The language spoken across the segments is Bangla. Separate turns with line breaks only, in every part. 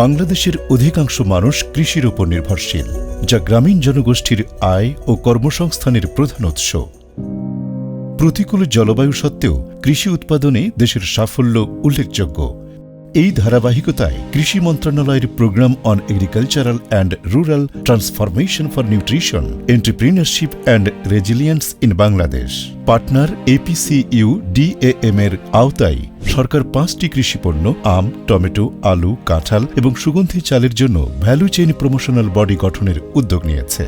বাংলাদেশের অধিকাংশ মানুষ কৃষির উপর নির্ভরশীল, যা গ্রামীণ জনগোষ্ঠীর আয় ও কর্মসংস্থানের প্রধান উৎস। প্রতিকূল জলবায়ু সত্ত্বেও কৃষি উৎপাদনে দেশের সাফল্য উল্লেখযোগ্য। এই ধারাবাহিকতায় কৃষি মন্ত্রণালয়ের program on agricultural and rural transformation for nutrition, entrepreneurship and resilience in Bangladesh partner APCU DAM এর আওতায় সরকার 5টি কৃষিপণ্য আম, টমেটো, আলু, কাঁঠাল এবং সুগন্ধি চালের জন্য ভ্যালু চেইন প্রমোশনাল বডি গঠনের উদ্যোগ নিয়েছে,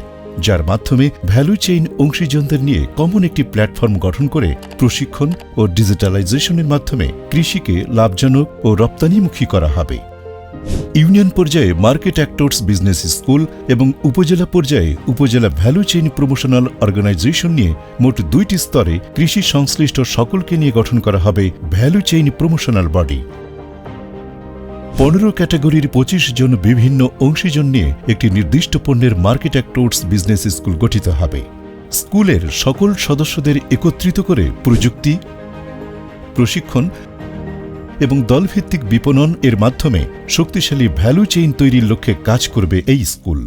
যার মাধ্যমে ভ্যালু চেইন অংশীজনদের নিয়ে কমন একটি প্ল্যাটফর্ম গঠন করে প্রশিক্ষণ ও ডিজিটালাইজেশনের মাধ্যমে কৃষিকে লাভজনক ও রপ্তানিমুখী করা হবে। ইউনিয়ন পর্যায়ে মার্কেট অ্যাক্টরস বিজনেস স্কুল এবং উপজেলা পর্যায়ে উপজেলা ভ্যালু চেইন প্রমোশনাল অর্গানাইজেশন নিয়ে মোট 2টি স্তরে কৃষি সংশ্লিষ্ট সকলকে নিয়ে গঠন করা হবে ভ্যালু চেইন প্রমোশনাল বডি। 15 ক্যাটাগরির 25 জন বিভিন্ন অংশীজন নিয়ে একটি নির্দিষ্ট পণ্যের মার্কেট অ্যাক্টরস বিজনেস স্কুল গঠিত হবে। স্কুলের সকল সদস্যদের একত্রিত করে প্রযুক্তি, প্রশিক্ষণ এবং দলভিত্তিক বিপণন এর মাধ্যমে শক্তিশালী ভ্যালু চেইন তৈরির লক্ষ্যে কাজ করবে এই স্কুল।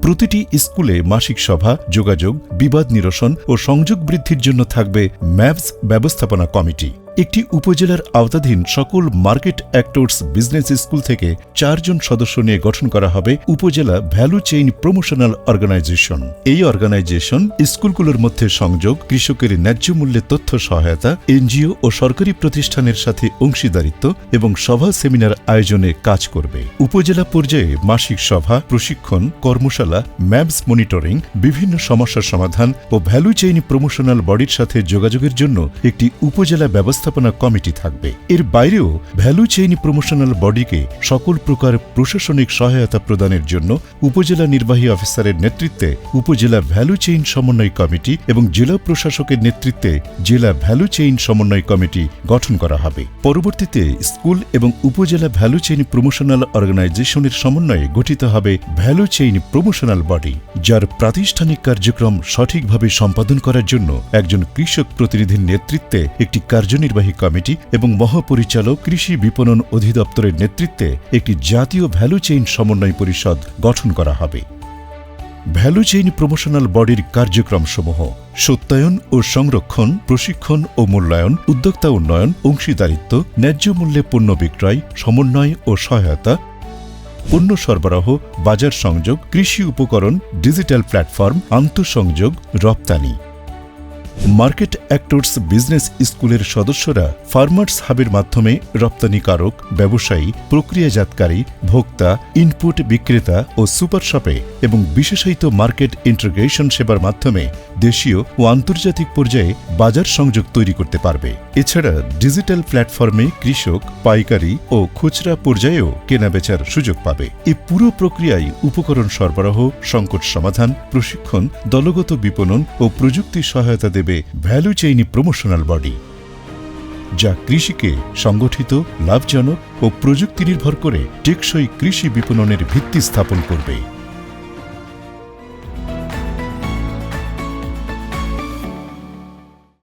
প্রতিটি স্কুলে মাসিক সভা, যোগাযোগ, বিবাদ নিরসন ও সংযোগ বৃদ্ধির জন্য থাকবে ম্যাপস ব্যবস্থাপনা কমিটি। একটি উপজেলার আওতাধীন সকল মার্কেট অ্যাক্টরস বিজনেস স্কুল থেকে 4 জন সদস্য নিয়ে গঠন করা হবে উপজেলা ভ্যালু চেইন প্রমোশনাল অর্গানাইজেশন। এই অর্গানাইজেশন স্কুলগুলোর মধ্যে সংযোগ, কৃষকের ন্যায্য মূল্যে তথ্য সহায়তা, NGO ও সরকারি প্রতিষ্ঠানের সাথে অংশীদারিত্ব এবং সভা সেমিনার আয়োজনে কাজ করবে। উপজেলা পর্যায়ে মাসিক সভা, প্রশিক্ষণ, কর্মশালা, ম্যাপস মনিটরিং, বিভিন্ন সমস্যার সমাধান ও ভ্যালু চেইন প্রমোশনাল বডির সাথে যোগাযোগের জন্য একটি উপজেলা ব্যবস্থাপনা কমিটি থাকবে। এর বাইরেও ভ্যালু চেইন প্রমোশনাল বডিকে সকল প্রকার প্রশাসনিক সহায়তা প্রদানের জন্য উপজেলা নির্বাহী অফিসারের নেতৃত্বে উপজেলা ভ্যালু চেইন সমন্বয় কমিটি এবং জেলা প্রশাসকের নেতৃত্বে জেলা ভ্যালু চেইন সমন্বয় কমিটি গঠন করা হবে। পরবর্তীতে স্কুল এবং উপজেলা ভ্যালু চেইন প্রমোশনাল অর্গানাইজেশনের সমন্বয়ে গঠিত হবে ভ্যালু চেইন প্রমোশনাল বডি, যার প্রাতিষ্ঠানিক কার্যক্রম সঠিকভাবে সম্পাদন করার জন্য একজন কৃষক প্রতিনিধির নেতৃত্বে একটি কার্যনির্বাহী কমিটি এবং মহাপরিচালক কৃষি বিপণন অধিদপ্তরের নেতৃত্বে একটি জাতীয় ভ্যালু চেইন সমন্বয় পরিষদ গঠন করা হবে। ভ্যালু চেইন প্রমোশনাল বডির কার্যক্রমসমূহ: সত্যায়ন ও সংরক্ষণ, প্রশিক্ষণ ও মূল্যায়ন, উদ্যোক্তা উন্নয়ন, অংশীদারিত্ব, ন্যায্য মূল্যে পণ্য বিক্রয়, সমন্বয় ও সহায়তা, পণ্য সরবরাহ, বাজার সংযোগ, কৃষি উপকরণ, ডিজিটাল প্ল্যাটফর্ম, আন্তঃসংযোগ, রপ্তানি। মার্কেট অ্যাক্টরস বিজনেস স্কুলের সদস্যরা ফার্মার্স হাবের মাধ্যমে রপ্তানিকারক, ব্যবসায়ী, প্রক্রিয়াজাতকারী, ভোক্তা, ইনপুট বিক্রেতা ও সুপার শপে এবং বিশেষায়িত মার্কেট ইন্টিগ্রেশন সেবার মাধ্যমে দেশীয় ও আন্তর্জাতিক পর্যায়ে বাজার সংযোগ তৈরি করতে পারবে। এছাড়া ডিজিটাল প্ল্যাটফর্মে কৃষক, পাইকারি ও খুচরা পর্যায়েও কেনাবেচার সুযোগ পাবে। এই পুরো প্রক্রিয়ায় উপকরণ সরবরাহ, সংকট সমাধান, প্রশিক্ষণ, দলগত বিপণন ও প্রযুক্তি সহায়তা দেবে ভ্যালু চেইন প্রমোশনাল বডি, যা কৃষিকে সংগঠিত, লাভজনক ও প্রযুক্তি নির্ভর করে টেকসই কৃষি বিপণনের ভিত্তি স্থাপন করবে।